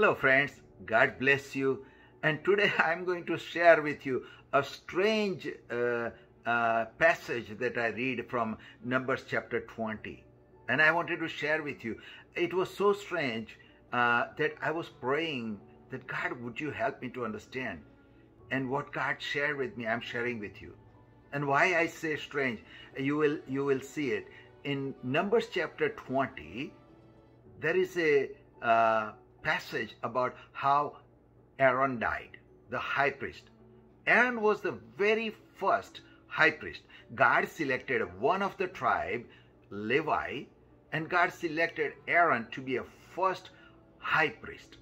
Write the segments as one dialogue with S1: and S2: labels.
S1: Hello friends, God bless you. And today I'm going to share with you a strange passage that I read from Numbers chapter 20. And I wanted to share with you. It was so strange that I was praying that God, would you help me to understand? And what God shared with me, I'm sharing with you. And why I say strange, you will see it. In Numbers chapter 20, there is a passage about how Aaron died, the high priest. Aaron was the very first high priest. God selected one of the tribe, Levi, and God selected Aaron to be a first high priest.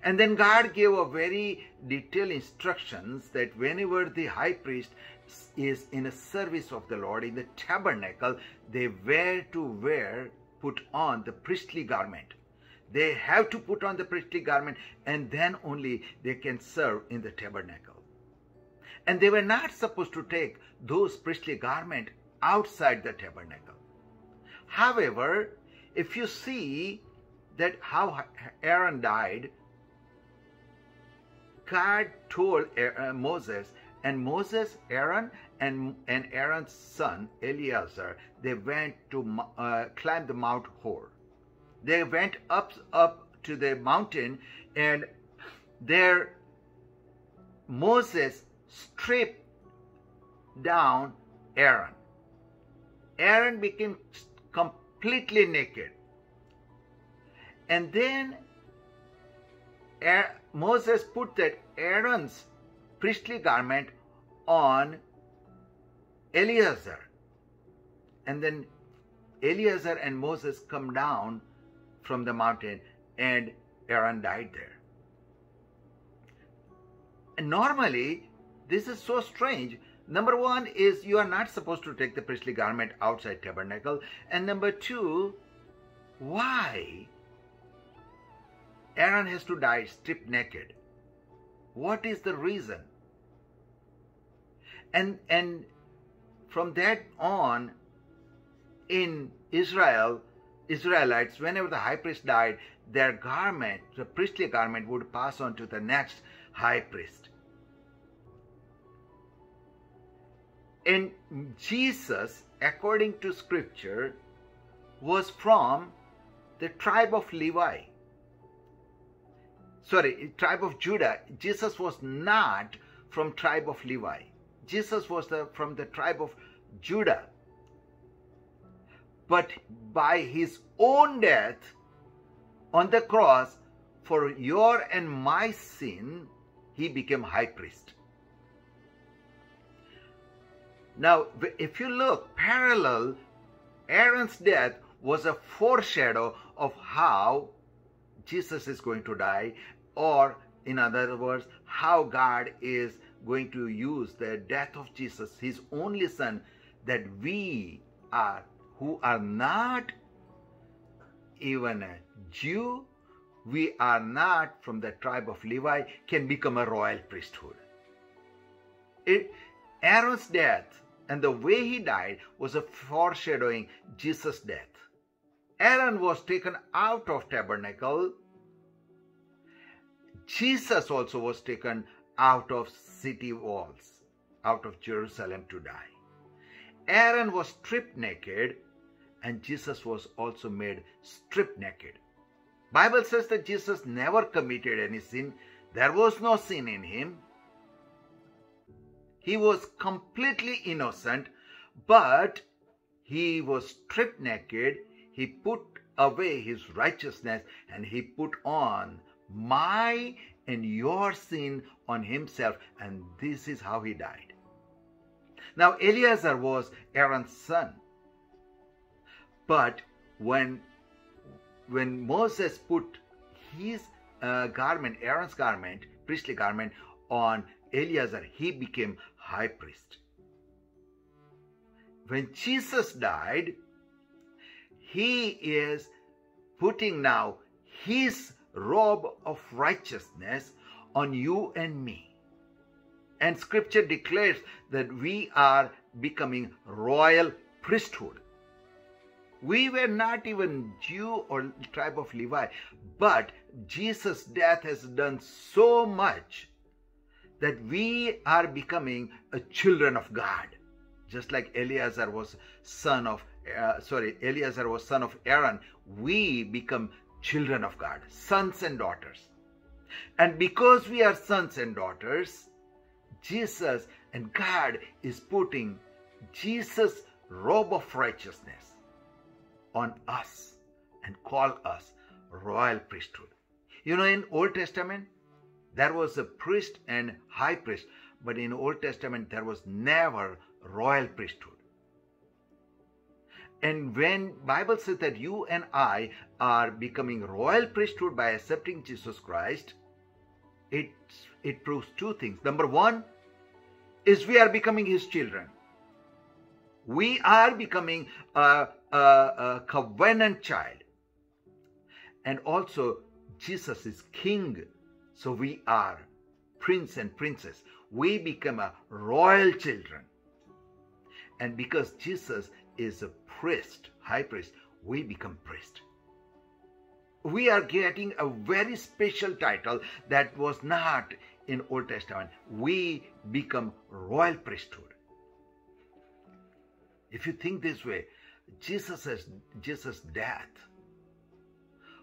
S1: And then God gave a very detailed instructions that whenever the high priest is in a service of the Lord in the tabernacle, they were to put on the priestly garment. They have to put on the priestly garment, and then only they can serve in the tabernacle. And they were not supposed to take those priestly garments outside the tabernacle. However, if you see that how Aaron died, God told Moses, and Moses, Aaron, and Aaron's son Eleazar, they went to climb the Mount Hor. They went up to the mountain, and there Moses stripped down Aaron. Aaron became completely naked. And then Moses put that Aaron's priestly garment on Eleazar. And then Eleazar and Moses come down from the mountain, and Aaron died there. And normally, this is so strange. Number one is you are not supposed to take the priestly garment outside tabernacle. And number two, why Aaron has to die stripped naked? What is the reason? And from that on, in Israelites, whenever the high priest died, their garment, the priestly garment, would pass on to the next high priest. And Jesus, according to scripture, was from the tribe of Levi. Tribe of Judah. Jesus was not from tribe of Levi. Jesus was from the tribe of Judah. But by his own death on the cross for your and my sin, he became high priest. Now, if you look parallel, Aaron's death was a foreshadow of how Jesus is going to die, or in other words, how God is going to use the death of Jesus, his only son, that we are, who are not even a Jew, we are not from the tribe of Levi, can become a royal priesthood. Aaron's death and the way he died was a foreshadowing Jesus' death. Aaron was taken out of tabernacle. Jesus also was taken out of city walls, out of Jerusalem to die. Aaron was stripped naked, and Jesus was also made stripped naked. Bible says that Jesus never committed any sin. There was no sin in him. He was completely innocent, but he was stripped naked. He put away his righteousness, and he put on my and your sin on himself, and this is how he died. Now, Eleazar was Aaron's son. But when Moses put his garment, Aaron's garment, priestly garment, on Eleazar, he became high priest. When Jesus died, he is putting now his robe of righteousness on you and me. And scripture declares that we are becoming royal priesthood. We were not even Jew or tribe of Levi, but Jesus' death has done so much that we are becoming a children of God. Just like Eleazar was son of Aaron, we become children of God, sons and daughters. And because we are sons and daughters, Jesus and God is putting Jesus' robe of righteousness on us and call us royal priesthood. You know, in Old Testament, there was a priest and high priest, but in Old Testament, there was never royal priesthood. And when Bible says that you and I are becoming royal priesthood by accepting Jesus Christ, it proves two things. Number one is we are becoming his children. We are becoming a covenant child. And also, Jesus is king. So we are prince and princess. We become a royal children. And because Jesus is a priest, high priest, we become priest. We are getting a very special title that was not in Old Testament. We become royal priesthood. If you think this way, Jesus' death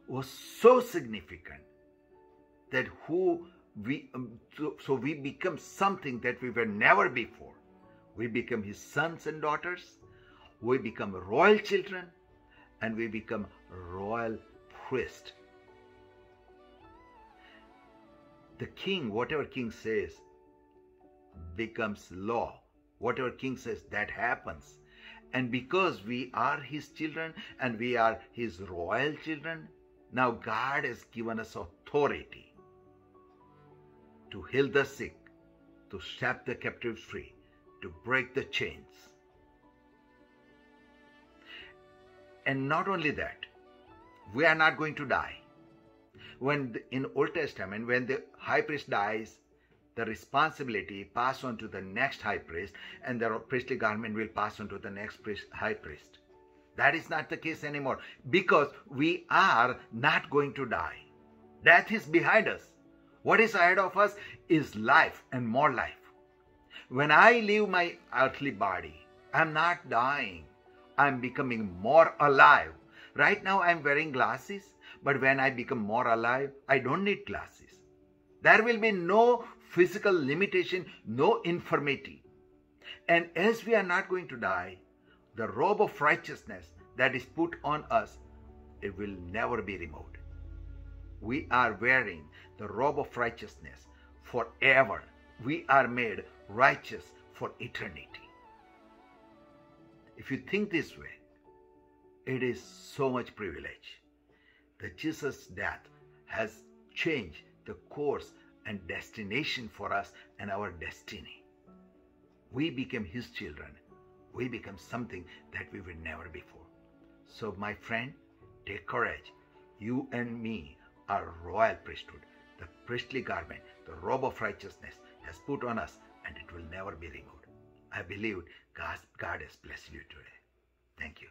S1: was so significant that so we become something that we were never before. We become his sons and daughters. We become royal children, and we become royal priest. The king, whatever king says, becomes law. Whatever king says, that happens. And because we are his children and we are his royal children, now God has given us authority to heal the sick, to set the captives free, to break the chains. And not only that, we are not going to die. In Old Testament, when the high priest dies, the responsibility pass on to the next high priest, and the priestly garment will pass on to the next high priest. That is not the case anymore, because we are not going to die. Death is behind us. What is ahead of us is life and more life. When I leave my earthly body, I'm not dying. I'm becoming more alive. Right now I'm wearing glasses, but when I become more alive, I don't need glasses. There will be no physical limitation, no infirmity. And as we are not going to die, the robe of righteousness that is put on us, it will never be removed. We are wearing the robe of righteousness forever. We are made righteous for eternity. If you think this way, it is so much privilege that Jesus' death has changed the course and destination for us and our destiny. We became his children. We become something that we were never before. So my friend, take courage. You and me are royal priesthood. The priestly garment, the robe of righteousness has put on us, and it will never be removed. I believe God has blessed you today. Thank you.